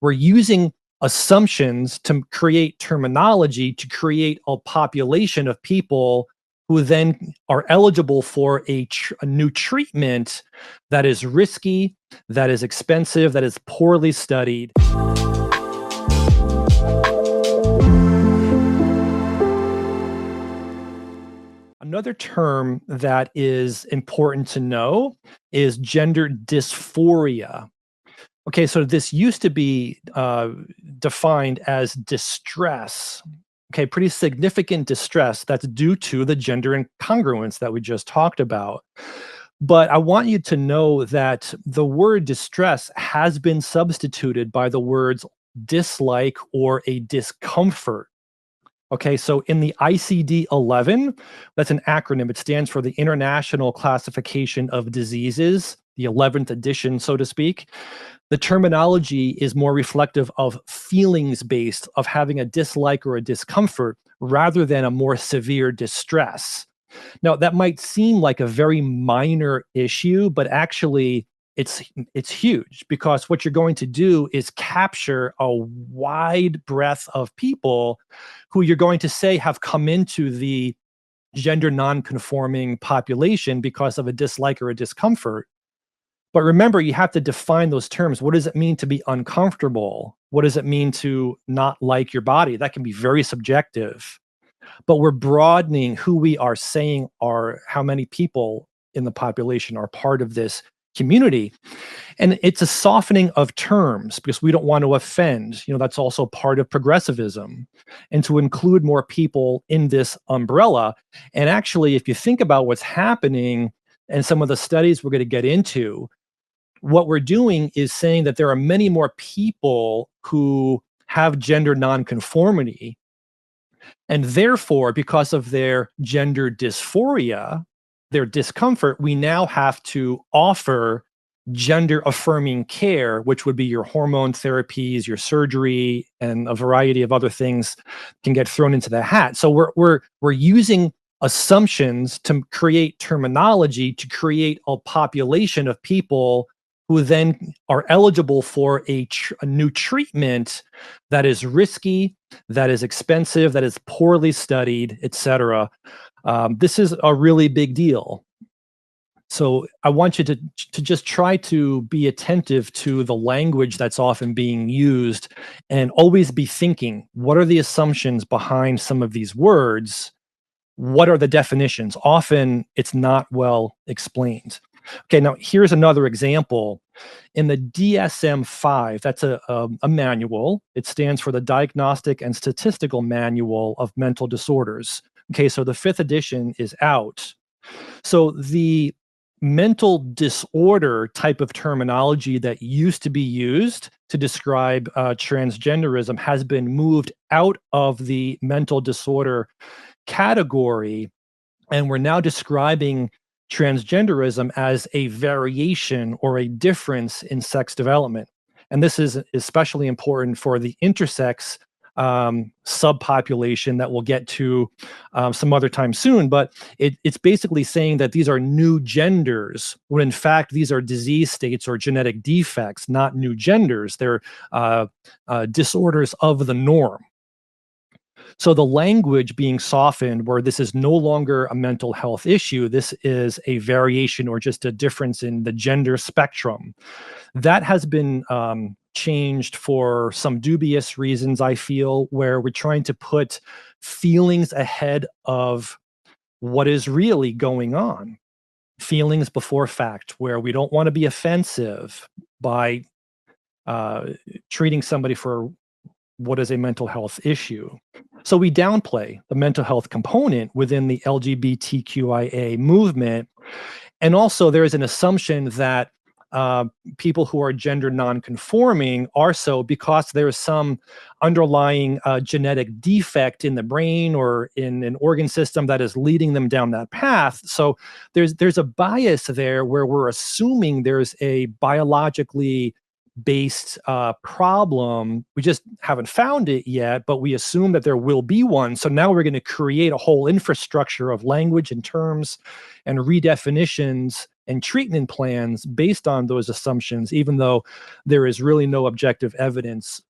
we're using assumptions to create terminology to create a population of people who then are eligible for a new treatment that is risky, that is expensive, that is poorly studied. Another term that is important to know is gender dysphoria. Okay, so this used to be defined as distress. Okay, pretty significant distress that's due to the gender incongruence that we just talked about. But I want you to know that the word distress has been substituted by the words dislike or a discomfort. Okay, so in the ICD-11, that's an acronym. It stands for the International Classification of Diseases, the 11th edition, so to speak. The terminology is more reflective of feelings based, of having a dislike or a discomfort rather than a more severe distress. Now, that might seem like a very minor issue, but actually it's huge because what you're going to do is capture a wide breadth of people who you're going to say have come into the gender non-conforming population because of a dislike or a discomfort. But remember, you have to define those terms. What does it mean to be uncomfortable? What does it mean to not like your body? That can be very subjective. But we're broadening who we are saying are how many people in the population are part of this community. And it's a softening of terms because we don't want to offend. That's also part of progressivism, and to include more people in this umbrella. And actually, if you think about what's happening and some of the studies we're going to get into, what we're doing is saying that there are many more people who have gender nonconformity. And therefore, because of their gender dysphoria, their discomfort, we now have to offer gender affirming care, which would be your hormone therapies, your surgery, and a variety of other things can get thrown into the hat. So we're using assumptions to create terminology to create a population of people who then are eligible for a new treatment that is risky, that is expensive, that is poorly studied, etc. This is a really big deal. So I want you to just try to be attentive to the language that's often being used and always be thinking, what are the assumptions behind some of these words? What are the definitions? Often it's not well explained. Okay, now here's another example. In the DSM-5, that's a manual. It stands for the Diagnostic and Statistical Manual of Mental Disorders. Okay, so the 5th edition is out. So the mental disorder type of terminology that used to be used to describe transgenderism has been moved out of the mental disorder category, and we're now describing transgenderism as a variation or a difference in sex development. And this is especially important for the intersex subpopulation that we'll get to some other time soon. But it's basically saying that these are new genders, when in fact these are disease states or genetic defects, not new genders. They're disorders of the norm. So the language being softened, where this is no longer a mental health issue, this is a variation or just a difference in the gender spectrum. That has been changed for some dubious reasons, I feel, where we're trying to put feelings ahead of what is really going on. Feelings before fact, where we don't want to be offensive by treating somebody for what is a mental health issue. So we downplay the mental health component within the LGBTQIA movement. And also there is an assumption that people who are gender nonconforming are so because there is some underlying genetic defect in the brain or in an organ system that is leading them down that path. So there's a bias there where we're assuming there's a biologically based problem. We just haven't found it yet, but we assume that there will be one. So now we're going to create a whole infrastructure of language and terms and redefinitions and treatment plans based on those assumptions, even though there is really no objective evidence.